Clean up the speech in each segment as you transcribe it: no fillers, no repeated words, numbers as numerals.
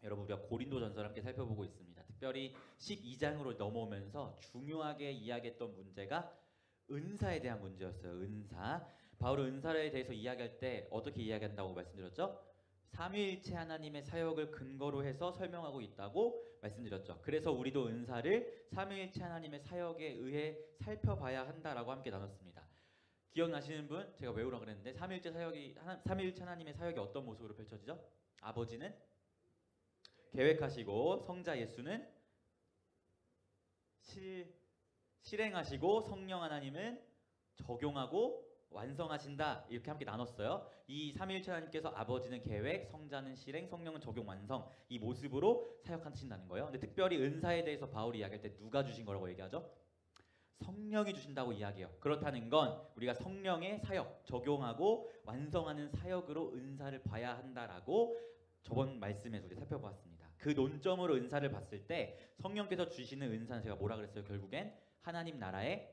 여러분 우리가 고린도전서를 함께 살펴보고 있습니다. 특별히 12장으로 넘어오면서 중요하게 이야기했던 문제가 은사에 대한 문제였어요. 은사. 바울은 은사에 대해서 이야기할 때 어떻게 이야기한다고 말씀드렸죠? 삼위일체 하나님의 사역을 근거로 해서 설명하고 있다고 말씀드렸죠. 그래서 우리도 은사를 삼위일체 하나님의 사역에 의해 살펴봐야 한다라고 함께 나눴습니다. 기억나시는 분? 제가 외우라 그랬는데 삼위일체 하나님의 사역이 어떤 모습으로 펼쳐지죠? 아버지는 계획하시고 성자 예수는 실행하시고 성령 하나님은 적용하고 완성하신다. 이렇게 함께 나눴어요. 이 삼위일체 하나님께서 아버지는 계획, 성자는 실행, 성령은 적용, 완성, 이 모습으로 사역하신다는 거예요. 근데 특별히 은사에 대해서 바울이 이야기할 때 누가 주신 거라고 얘기하죠? 성령이 주신다고 이야기해요. 그렇다는 건 우리가 성령의 사역, 적용하고 완성하는 사역으로 은사를 봐야 한다라고 저번 말씀에서 우리 살펴보았습니다. 그 논점으로 은사를 봤을 때 성령께서 주시는 은사는 제가 뭐라 그랬어요? 결국엔 하나님 나라의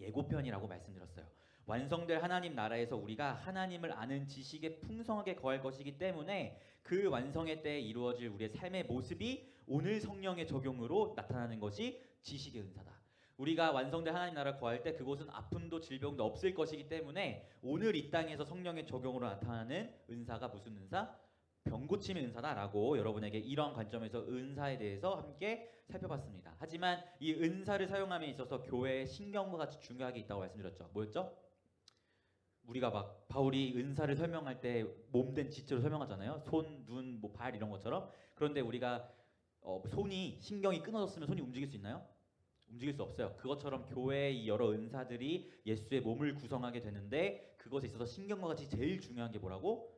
예고편이라고 말씀드렸어요. 완성될 하나님 나라에서 우리가 하나님을 아는 지식에 풍성하게 거할 것이기 때문에 그 완성의 때에 이루어질 우리의 삶의 모습이 오늘 성령의 적용으로 나타나는 것이 지식의 은사다. 우리가 완성된 하나님 나라를 거할 때 그곳은 아픔도 질병도 없을 것이기 때문에 오늘 이 땅에서 성령의 적용으로 나타나는 은사가 무슨 은사? 병고침의 은사다라고 여러분에게 이러한 관점에서 은사에 대해서 함께 살펴봤습니다. 하지만 이 은사를 사용함에 있어서 교회의 신경과 같이 중요하게 있다고 말씀드렸죠. 뭐였죠? 우리가 막 바울이 은사를 설명할 때 몸된 지체로 설명하잖아요. 손, 눈, 뭐 발 이런 것처럼. 그런데 우리가 손이 신경이 끊어졌으면 손이 움직일 수 있나요? 움직일 수 없어요. 그것처럼 교회의 여러 은사들이 예수의 몸을 구성하게 되는데 그것에 있어서 신경과 같이 제일 중요한 게 뭐라고?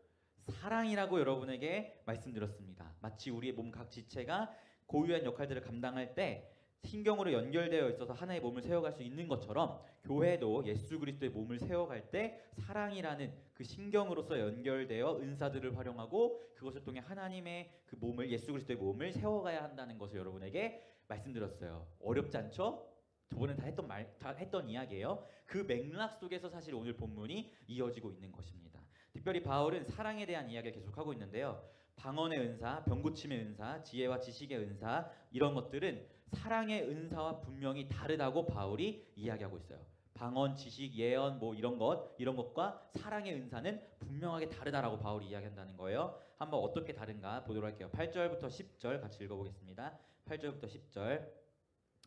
사랑이라고 여러분에게 말씀드렸습니다. 마치 우리의 몸 각 지체가 고유한 역할들을 감당할 때 신경으로 연결되어 있어서 하나의 몸을 세워갈 수 있는 것처럼 교회도 예수 그리스도의 몸을 세워갈 때 사랑이라는 그 신경으로서 연결되어 은사들을 활용하고 그것을 통해 하나님의 그 몸을 예수 그리스도의 몸을 세워가야 한다는 것을 여러분에게 말씀드렸어요. 어렵지 않죠? 저번에 다 했던 이야기예요. 그 맥락 속에서 사실 오늘 본문이 이어지고 있는 것입니다. 특별히 바울은 사랑에 대한 이야기를 계속하고 있는데요. 방언의 은사, 병고침의 은사, 지혜와 지식의 은사 이런 것들은 사랑의 은사와 분명히 다르다고 바울이 이야기하고 있어요. 방언, 지식, 예언 뭐 이런 것과 사랑의 은사는 분명하게 다르다라고 바울이 이야기한다는 거예요. 한번 어떻게 다른가 보도록 할게요. 8절부터 10절 같이 읽어보겠습니다. 8절부터 10절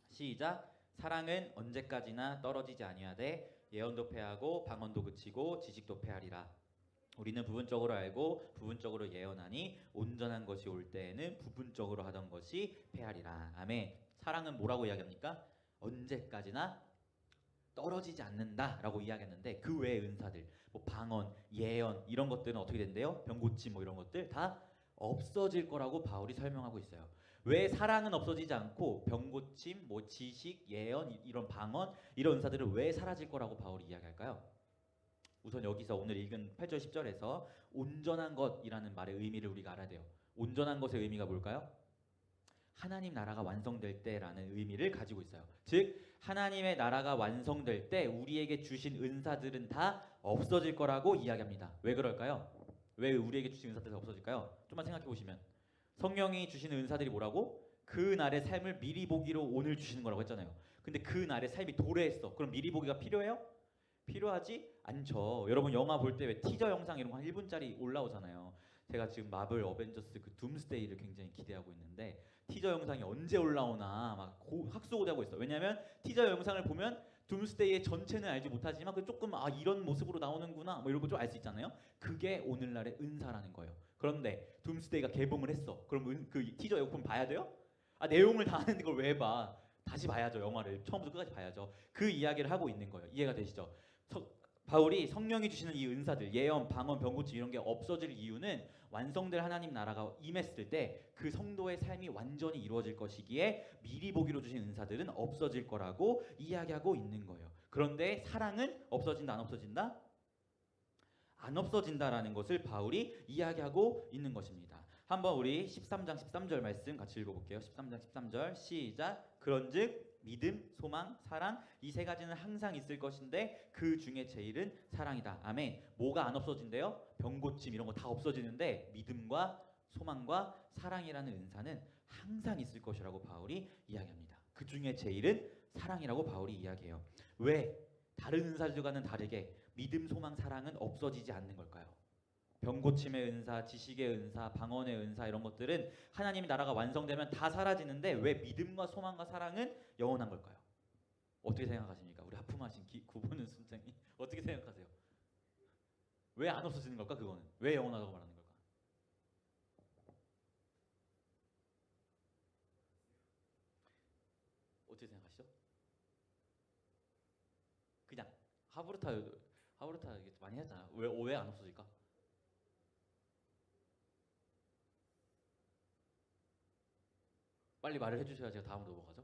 시작. 사랑은 언제까지나 떨어지지 아니하되 예언도 패하고 방언도 그치고 지식도 패하리라. 우리는 부분적으로 알고 부분적으로 예언하니 온전한 것이 올 때에는 부분적으로 하던 것이 패하리라. 아멘. 사랑은 뭐라고 이야기합니까? 언제까지나 떨어지지 않는다라고 이야기했는데 그 외의 은사들, 뭐 방언, 예언 이런 것들은 어떻게 된대요? 병고침 뭐 이런 것들 다 없어질 거라고 바울이 설명하고 있어요. 왜 사랑은 없어지지 않고 병고침, 뭐 지식, 예언 이런 방언 이런 은사들은 왜 사라질 거라고 바울이 이야기할까요? 우선 여기서 오늘 읽은 8절 10절에서 온전한 것이라는 말의 의미를 우리가 알아야 돼요. 온전한 것의 의미가 뭘까요? 하나님 나라가 완성될 때라는 의미를 가지고 있어요. 즉 하나님의 나라가 완성될 때 우리에게 주신 은사들은 다 없어질 거라고 이야기합니다. 왜 그럴까요? 왜 우리에게 주신 은사들이 없어질까요? 좀만 생각해 보시면 성령이 주시는 은사들이 뭐라고? 그 날의 삶을 미리 보기로 오늘 주시는 거라고 했잖아요. 근데 그 날의 삶이 도래했어. 그럼 미리 보기가 필요해요? 필요하지 않죠. 여러분 영화 볼 때 왜 티저 영상 이런 거 한 1분짜리 올라오잖아요. 제가 지금 마블 어벤져스 그 둠스데이를 굉장히 기대하고 있는데 티저 영상이 언제 올라오나 막 학수고대하고 있어. 왜냐면 티저 영상을 보면 둠스데이의 전체는 알지 못하지만 그 조금 이런 모습으로 나오는구나 뭐 이런 거 좀 알 수 있잖아요. 그게 오늘날의 은사라는 거예요. 그런데 둠스데이가 개봉을 했어. 그럼 그 티저 예고편 봐야 돼요? 내용을 다 아는데 그걸 왜 봐? 다시 봐야죠. 영화를 처음부터 끝까지 봐야죠. 그 이야기를 하고 있는 거예요. 이해가 되시죠? 바울이 성령이 주시는 이 은사들 예언, 방언, 병고침 이런 게 없어질 이유는 완성될 하나님 나라가 임했을 때 그 성도의 삶이 완전히 이루어질 것이기에 미리 보기로 주신 은사들은 없어질 거라고 이야기하고 있는 거예요. 그런데 사랑은 없어진다 안 없어진다? 안 없어진다라는 것을 바울이 이야기하고 있는 것입니다. 한번 우리 13장 13절 말씀 같이 읽어볼게요. 13장 13절 시작. 그런즉 믿음, 소망, 사랑 이 세 가지는 항상 있을 것인데 그 중에 제일은 사랑이다. 아멘. 뭐가 안 없어진대요? 병고침 이런 거 다 없어지는데 믿음과 소망과 사랑이라는 은사는 항상 있을 것이라고 바울이 이야기합니다. 그 중에 제일은 사랑이라고 바울이 이야기해요. 왜 다른 은사들과는 다르게 믿음, 소망, 사랑은 없어지지 않는 걸까요? 병고침의 은사, 지식의 은사, 방언의 은사 이런 것들은 하나님의 나라가 완성되면 다 사라지는데 왜 믿음과 소망과 사랑은 영원한 걸까요? 어떻게 생각하십니까? 우리 하품하신 구보는 순장님 어떻게 생각하세요? 왜 안 없어지는 걸까? 그거는 왜 영원하다고 말하는 걸까? 어떻게 생각하시죠? 그냥 하브르타 많이 했잖아. 왜 안 없어질까? 빨리 말을 해주셔야 제가 다음 넘어가죠.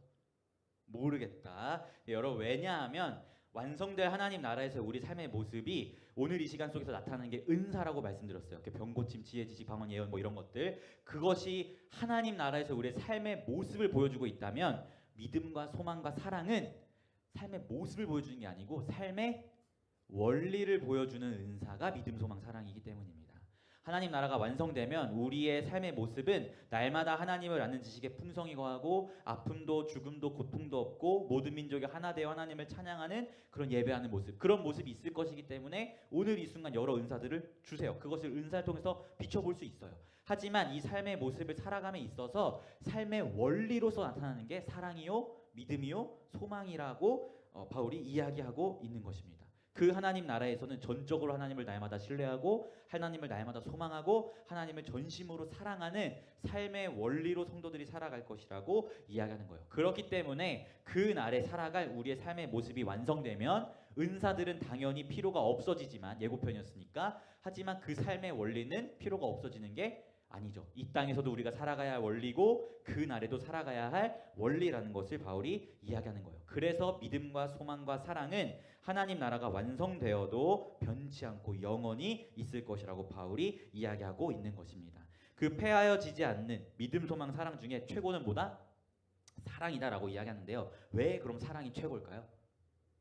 모르겠다. 여러분 왜냐하면 완성될 하나님 나라에서 우리 삶의 모습이 오늘 이 시간 속에서 나타나는 게 은사라고 말씀드렸어요. 병고침, 지혜, 지식, 방언, 예언 뭐 이런 것들 그것이 하나님 나라에서 우리의 삶의 모습을 보여주고 있다면 믿음과 소망과 사랑은 삶의 모습을 보여주는 게 아니고 삶의 원리를 보여주는 은사가 믿음, 소망, 사랑이기 때문입니다. 하나님 나라가 완성되면 우리의 삶의 모습은 날마다 하나님을 아는 지식에 풍성이 거하고 아픔도 죽음도 고통도 없고 모든 민족이 하나 되어 하나님을 찬양하는 그런 예배하는 모습, 그런 모습이 있을 것이기 때문에 오늘 이 순간 여러 은사들을 주세요. 그것을 은사를 통해서 비춰볼 수 있어요. 하지만 이 삶의 모습을 살아감에 있어서 삶의 원리로서 나타나는 게 사랑이요, 믿음이요, 소망이라고 바울이 이야기하고 있는 것입니다. 그 하나님 나라에서는 전적으로 하나님을 날마다 신뢰하고 하나님을 날마다 소망하고 하나님을 전심으로 사랑하는 삶의 원리로 성도들이 살아갈 것이라고 이야기하는 거예요. 그렇기 때문에 그 날에 살아갈 우리의 삶의 모습이 완성되면 은사들은 당연히 필요가 없어지지만 예고편이었으니까 하지만 그 삶의 원리는 필요가 없어지는 게 아니죠. 이 땅에서도 우리가 살아가야 할 원리고 그 날에도 살아가야 할 원리라는 것을 바울이 이야기하는 거예요. 그래서 믿음과 소망과 사랑은 하나님 나라가 완성되어도 변치 않고 영원히 있을 것이라고 바울이 이야기하고 있는 것입니다. 그 패하여지지 않는 믿음, 소망, 사랑 중에 최고는 뭐다? 사랑이다라고 이야기하는데요. 왜 그럼 사랑이 최고일까요?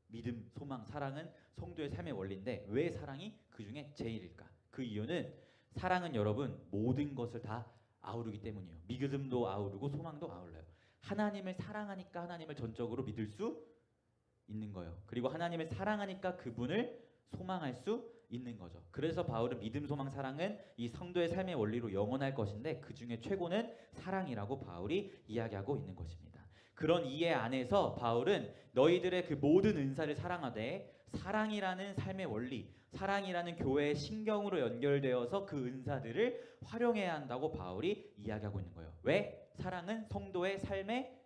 믿음, 소망, 사랑은 성도의 삶의 원리인데 왜 사랑이 그 중에 제일일까? 그 이유는 사랑은 여러분 모든 것을 다 아우르기 때문이에요. 믿음도 아우르고 소망도 아울러요. 하나님을 사랑하니까 하나님을 전적으로 믿을 수 있는 거예요. 그리고 하나님을 사랑하니까 그분을 소망할 수 있는 거죠. 그래서 바울은 믿음, 소망, 사랑은 이 성도의 삶의 원리로 영원할 것인데 그 중에 최고는 사랑이라고 바울이 이야기하고 있는 것입니다. 그런 이해 안에서 바울은 너희들의 그 모든 은사를 사랑하되 사랑이라는 삶의 원리, 사랑이라는 교회의 신경으로 연결되어서 그 은사들을 활용해야 한다고 바울이 이야기하고 있는 거예요. 왜? 사랑은 성도의 삶의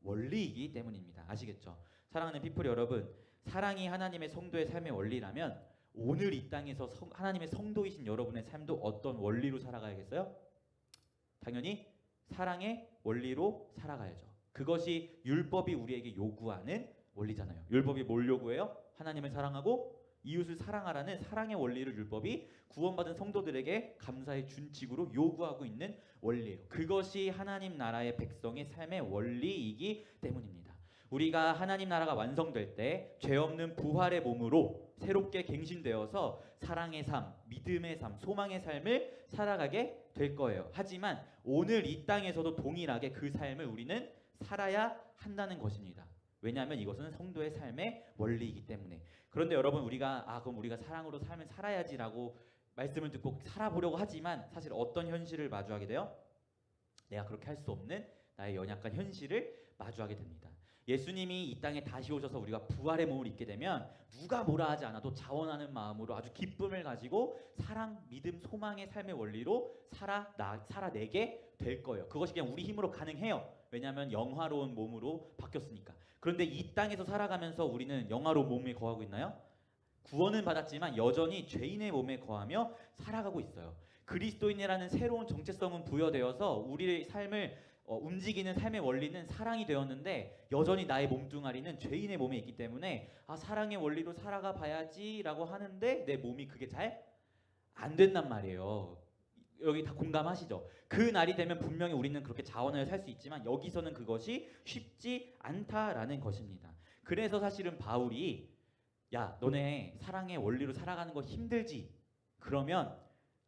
원리이기 때문입니다. 아시겠죠? 사랑하는 피플 여러분, 사랑이 하나님의 성도의 삶의 원리라면 오늘 이 땅에서 하나님의 성도이신 여러분의 삶도 어떤 원리로 살아가야겠어요? 당연히 사랑의 원리로 살아가야죠. 그것이 율법이 우리에게 요구하는 원리잖아요. 율법이 뭘 요구해요? 하나님을 사랑하고 이웃을 사랑하라는 사랑의 원리를 율법이 구원받은 성도들에게 감사의 준칙으로 요구하고 있는 원리예요. 그것이 하나님 나라의 백성의 삶의 원리이기 때문입니다. 우리가 하나님 나라가 완성될 때 죄 없는 부활의 몸으로 새롭게 갱신되어서 사랑의 삶, 믿음의 삶, 소망의 삶을 살아가게 될 거예요. 하지만 오늘 이 땅에서도 동일하게 그 삶을 우리는 살아야 한다는 것입니다. 왜냐하면 이것은 성도의 삶의 원리이기 때문에. 그런데 여러분 그럼 우리가 사랑으로 삶을 살아야지라고 말씀을 듣고 살아보려고 하지만 사실 어떤 현실을 마주하게 돼요? 내가 그렇게 할 수 없는 나의 연약한 현실을 마주하게 됩니다. 예수님이 이 땅에 다시 오셔서 우리가 부활의 몸을 입게 되면 누가 뭐라 하지 않아도 자원하는 마음으로 아주 기쁨을 가지고 사랑, 믿음, 소망의 삶의 원리로 살아내게 될 거예요. 그것이 그냥 우리 힘으로 가능해요. 왜냐하면 영화로운 몸으로 바뀌었으니까. 그런데 이 땅에서 살아가면서 우리는 영화로운 몸에 거하고 있나요? 구원은 받았지만 여전히 죄인의 몸에 거하며 살아가고 있어요. 그리스도인이라는 새로운 정체성은 부여되어서 우리의 삶을 움직이는 삶의 원리는 사랑이 되었는데 여전히 나의 몸뚱아리는 죄인의 몸에 있기 때문에 사랑의 원리로 살아가 봐야지라고 하는데 내 몸이 그게 잘 안 된단 말이에요. 여기 다 공감하시죠? 그 날이 되면 분명히 우리는 그렇게 자원하여 살 수 있지만 여기서는 그것이 쉽지 않다라는 것입니다. 그래서 사실은 바울이 야 너네 사랑의 원리로 살아가는 거 힘들지? 그러면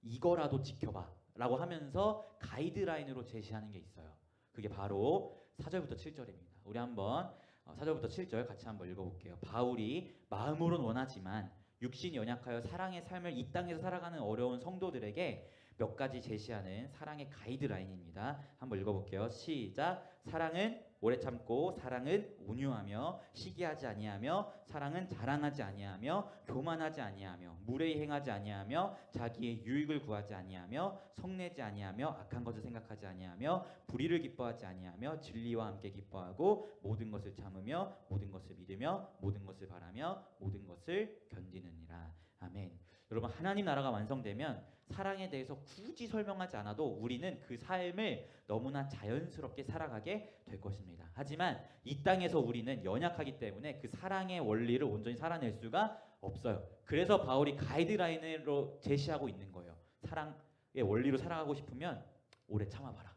이거라도 지켜봐 라고 하면서 가이드라인으로 제시하는 게 있어요. 그게 바로 4절부터 7절입니다. 우리 한번 4절부터 7절 같이 한번 읽어볼게요. 바울이 마음으로는 원하지만 육신이 연약하여 사랑의 삶을 이 땅에서 살아가는 어려운 성도들에게 몇 가지 제시하는 사랑의 가이드라인입니다. 한번 읽어볼게요. 시작. 사랑은 오래 참고, 사랑은 온유하며, 시기하지 아니하며, 사랑은 자랑하지 아니하며, 교만하지 아니하며, 무례히 행하지 아니하며, 자기의 유익을 구하지 아니하며, 성내지 아니하며, 악한 것을 생각하지 아니하며, 불의를 기뻐하지 아니하며, 진리와 함께 기뻐하고, 모든 것을 참으며, 모든 것을 믿으며, 모든 것을 바라며, 모든 것을 견디느니라. 아멘. 여러분, 하나님 나라가 완성되면 사랑에 대해서 굳이 설명하지 않아도 우리는 그 삶을 너무나 자연스럽게 살아가게 될 것입니다. 하지만 이 땅에서 우리는 연약하기 때문에 그 사랑의 원리를 온전히 살아낼 수가 없어요. 그래서 바울이 가이드라인으로 제시하고 있는 거예요. 사랑의 원리로 살아가고 싶으면 오래 참아봐라.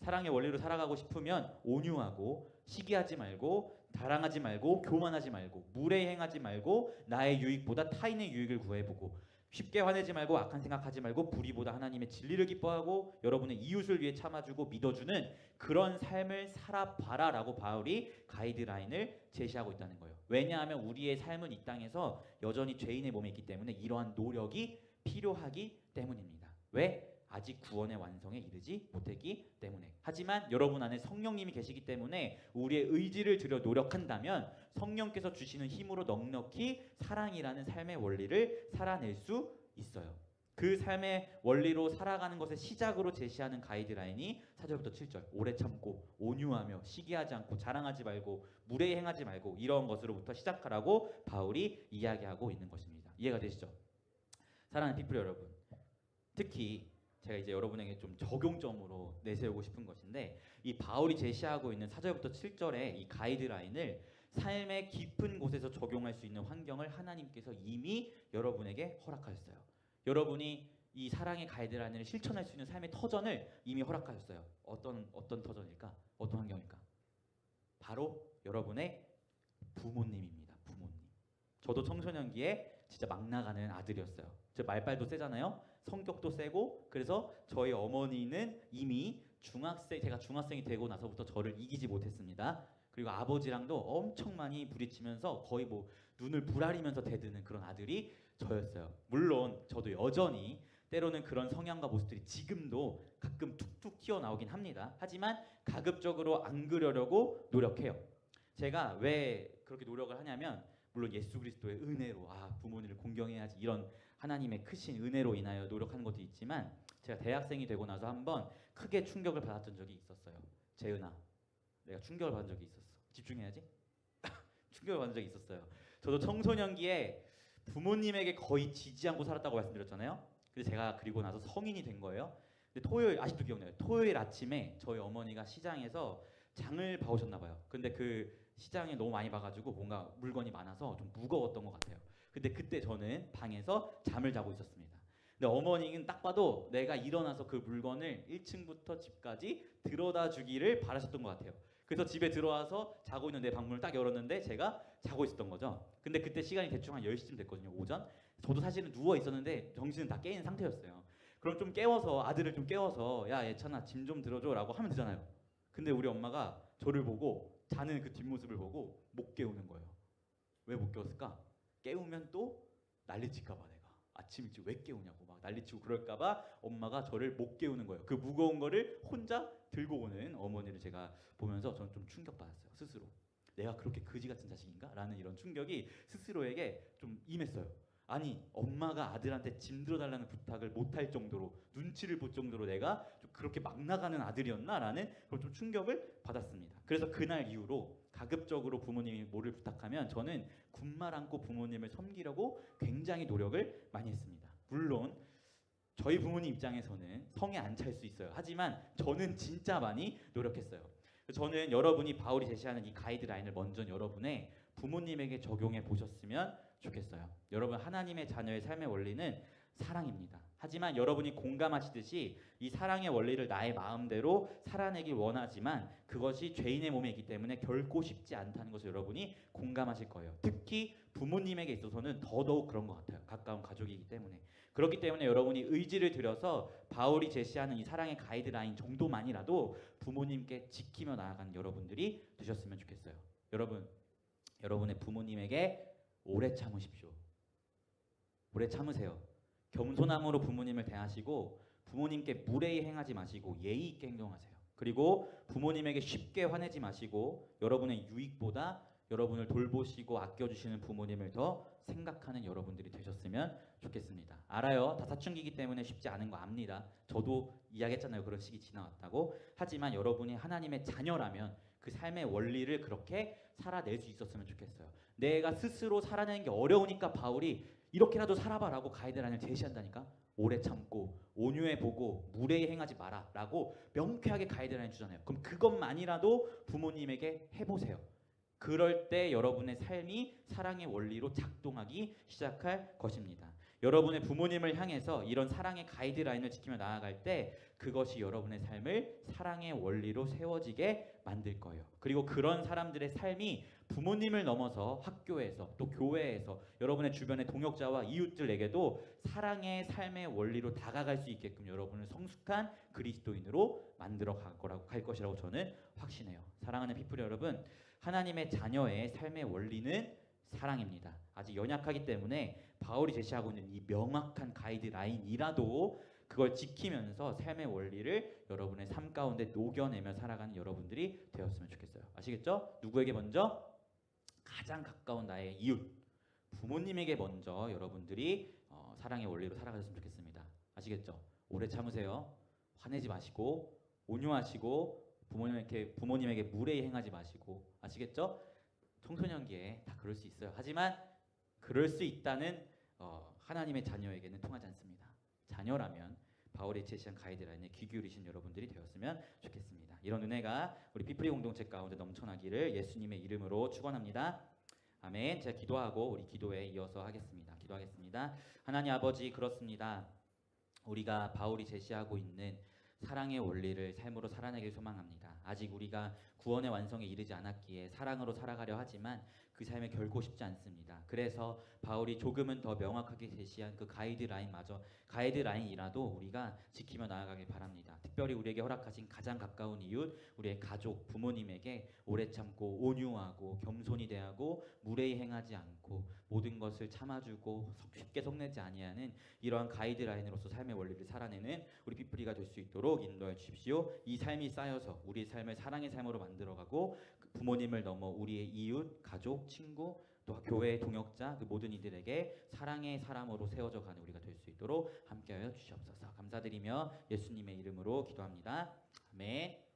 사랑의 원리로 살아가고 싶으면 온유하고, 시기하지 말고, 자랑하지 말고, 교만하지 말고, 무례히 행하지 말고, 나의 유익보다 타인의 유익을 구해보고, 쉽게 화내지 말고, 악한 생각하지 말고, 불의보다 하나님의 진리를 기뻐하고, 여러분의 이웃을 위해 참아주고 믿어주는 그런 삶을 살아봐라 라고 바울이 가이드라인을 제시하고 있다는 거예요. 왜냐하면 우리의 삶은 이 땅에서 여전히 죄인의 몸에 있기 때문에 이러한 노력이 필요하기 때문입니다. 왜? 아직 구원의 완성에 이르지 못했기 때문에. 하지만 여러분 안에 성령님이 계시기 때문에 우리의 의지를 들여 노력한다면 성령께서 주시는 힘으로 넉넉히 사랑이라는 삶의 원리를 살아낼 수 있어요. 그 삶의 원리로 살아가는 것을 시작으로 제시하는 가이드라인이 4절부터 7절. 오래 참고, 온유하며, 시기하지 않고, 자랑하지 말고, 무례히 행하지 말고, 이런 것으로부터 시작하라고 바울이 이야기하고 있는 것입니다. 이해가 되시죠? 사랑하는 피플 여러분, 특히 제가 이제 여러분에게 좀 적용점으로 내세우고 싶은 것인데, 이 바울이 제시하고 있는 4절부터 7절의 이 가이드라인을 삶의 깊은 곳에서 적용할 수 있는 환경을 하나님께서 이미 여러분에게 허락하셨어요. 여러분이 이 사랑의 가이드라인을 실천할 수 있는 삶의 터전을 이미 허락하셨어요. 어떤 터전일까? 어떤 환경일까? 바로 여러분의 부모님입니다. 부모님. 저도 청소년기에 진짜 막 나가는 아들이었어요. 제 말빨도 세잖아요. 성격도 세고, 그래서 저희 어머니는 이미 제가 중학생이 되고 나서부터 저를 이기지 못했습니다. 그리고 아버지랑도 엄청 많이 부딪히면서 거의 뭐 눈을 부라리면서 대드는 그런 아들이 저였어요. 물론 저도 여전히 때로는 그런 성향과 모습들이 지금도 가끔 툭툭 튀어나오긴 합니다. 하지만 가급적으로 안 그러려고 노력해요. 제가 왜 그렇게 노력을 하냐면, 물론 예수 그리스도의 은혜로 부모님을 공경해야지, 이런 하나님의 크신 은혜로 인하여 노력하는 것도 있지만, 제가 대학생이 되고 나서 한번 크게 충격을 받았던 적이 있었어요. 재은아, 내가 충격을 받은 적이 있었어. 집중해야지. 충격을 받은 적이 있었어요. 저도 청소년기에 부모님에게 거의 지지 않고 살았다고 말씀드렸잖아요. 근데 제가 그리고 나서 성인이 된 거예요. 근데 토요일, 아직도 기억나요. 토요일 아침에 저희 어머니가 시장에서 장을 봐오셨나 봐요. 근데 그 시장에 너무 많이 봐가지고 뭔가 물건이 많아서 좀 무거웠던 것 같아요. 근데 그때 저는 방에서 잠을 자고 있었습니다. 근데 어머니는 딱 봐도 내가 일어나서 그 물건을 1층부터 집까지 들어다 주기를 바라셨던 것 같아요. 그래서 집에 들어와서 자고 있는 내 방문을 딱 열었는데 제가 자고 있었던 거죠. 근데 그때 시간이 대충 한 10시쯤 됐거든요. 오전. 저도 사실은 누워 있었는데 정신은 다 깨인 상태였어요. 그럼 좀 깨워서, 아들을 좀 깨워서, 야 예찬아 짐 좀 들어줘 라고 하면 되잖아요. 근데 우리 엄마가 저를 보고, 자는 그 뒷모습을 보고 못 깨우는 거예요. 왜 못 깨웠을까? 깨우면 또 난리칠까봐, 내가 아침 일찍 왜 깨우냐고 막 난리치고 그럴까봐 엄마가 저를 못 깨우는 거예요. 그 무거운 거를 혼자 들고 오는 어머니를 제가 보면서 저는 좀 충격받았어요. 스스로 내가 그렇게 거지 같은 자식인가? 라는 이런 충격이 스스로에게 좀 임했어요. 아니, 엄마가 아들한테 짐 들어달라는 부탁을 못할 정도로, 눈치를 볼 정도로 내가 좀 그렇게 막 나가는 아들이었나? 라는 그런 좀 충격을 받았습니다. 그래서 그날 이후로 가급적으로 부모님이 뭐를 부탁하면 저는 군말 않고 부모님을 섬기려고 굉장히 노력을 많이 했습니다. 물론 저희 부모님 입장에서는 성에 안 찰 수 있어요. 하지만 저는 진짜 많이 노력했어요. 저는 여러분이 바울이 제시하는 이 가이드라인을 먼저 여러분의 부모님에게 적용해 보셨으면 좋겠어요. 여러분, 하나님의 자녀의 삶의 원리는 사랑입니다. 하지만 여러분이 공감하시듯이 이 사랑의 원리를 나의 마음대로 살아내길 원하지만 그것이 죄인의 몸에 있기 때문에 결코 쉽지 않다는 것을 여러분이 공감하실 거예요. 특히 부모님에게 있어서는 더더욱 그런 것 같아요. 가까운 가족이기 때문에. 그렇기 때문에 여러분이 의지를 들여서 바울이 제시하는 이 사랑의 가이드라인 정도만이라도 부모님께 지키며 나아가는 여러분들이 되셨으면 좋겠어요. 여러분, 여러분의 부모님에게 오래 참으십시오. 오래 참으세요. 겸손함으로 부모님을 대하시고 부모님께 무례히 행하지 마시고 예의 있게 행동하세요. 그리고 부모님에게 쉽게 화내지 마시고 여러분의 유익보다 여러분을 돌보시고 아껴주시는 부모님을 더 생각하는 여러분들이 되셨으면 좋겠습니다. 알아요. 다 사춘기이기 때문에 쉽지 않은 거 압니다. 저도 이야기했잖아요. 그런 시기 지나왔다고. 하지만 여러분이 하나님의 자녀라면 그 삶의 원리를 그렇게 살아낼 수 있었으면 좋겠어요. 내가 스스로 살아내는 게 어려우니까 바울이 이렇게라도 살아봐라고 가이드라인을 제시한다니까. 오래 참고 온유해보고 무례히 행하지 마라 라고 명쾌하게 가이드라인 주잖아요. 그럼 그것만이라도 부모님에게 해보세요. 그럴 때 여러분의 삶이 사랑의 원리로 작동하기 시작할 것입니다. 여러분의 부모님을 향해서 이런 사랑의 가이드라인을 지키며 나아갈 때 그것이 여러분의 삶을 사랑의 원리로 세워지게 만들 거예요. 그리고 그런 사람들의 삶이 부모님을 넘어서 학교에서 또 교회에서 여러분의 주변의 동역자와 이웃들에게도 사랑의 삶의 원리로 다가갈 수 있게끔 여러분을 성숙한 그리스도인으로 만들어 갈 것이라고 저는 확신해요. 사랑하는 피플 여러분, 하나님의 자녀의 삶의 원리는 사랑입니다. 아직 연약하기 때문에 바울이 제시하고 있는 이 명확한 가이드라인이라도 그걸 지키면서 삶의 원리를 여러분의 삶 가운데 녹여내며 살아가는 여러분들이 되었으면 좋겠어요. 아시겠죠? 누구에게 먼저? 가장 가까운 나의 이웃, 부모님에게 먼저 여러분들이 사랑의 원리로 살아가셨으면 좋겠습니다. 아시겠죠? 오래 참으세요. 화내지 마시고 온유하시고 부모님에게 무례히 행하지 마시고. 아시겠죠? 청소년기에 다 그럴 수 있어요. 하지만 그럴 수 있다는 하나님의 자녀에게는 통하지 않습니다. 자녀라면 바울이 제시한 가이드라인에 귀 기울이신 여러분들이 되었으면 좋겠습니다. 이런 은혜가 우리 피프리 공동체 가운데 넘쳐나기를 예수님의 이름으로 축원합니다. 아멘. 제가 기도하고 우리 기도에 이어서 하겠습니다. 기도하겠습니다. 하나님 아버지, 그렇습니다. 우리가 바울이 제시하고 있는 사랑의 원리를 삶으로 살아내길 소망합니다. 아직 우리가 구원의 완성에 이르지 않았기에 사랑으로 살아가려 하지만 그 삶이 결코 쉽지 않습니다. 그래서 바울이 조금은 더 명확하게 제시한 그 가이드라인이라도 우리가 지키며 나아가길 바랍니다. 특별히 우리에게 허락하신 가장 가까운 이웃, 우리의 가족, 부모님에게 오래 참고 온유하고 겸손히 대하고 무례히 행하지 않고 모든 것을 참아주고 쉽게 속내지 아니하는 이러한 가이드라인으로서 삶의 원리를 살아내는 우리 피프리가 될 수 있도록 인도해 주십시오. 이 삶이 쌓여서 우리의 삶을 사랑의 삶으로 만들어가고 부모님을 넘어 우리의 이웃, 가족, 친구, 또 교회의 동역자 그 모든 이들에게 사랑의 사람으로 세워져 가는 우리가 될 수 있도록 함께하여 주시옵소서. 감사드리며 예수님의 이름으로 기도합니다. 아멘.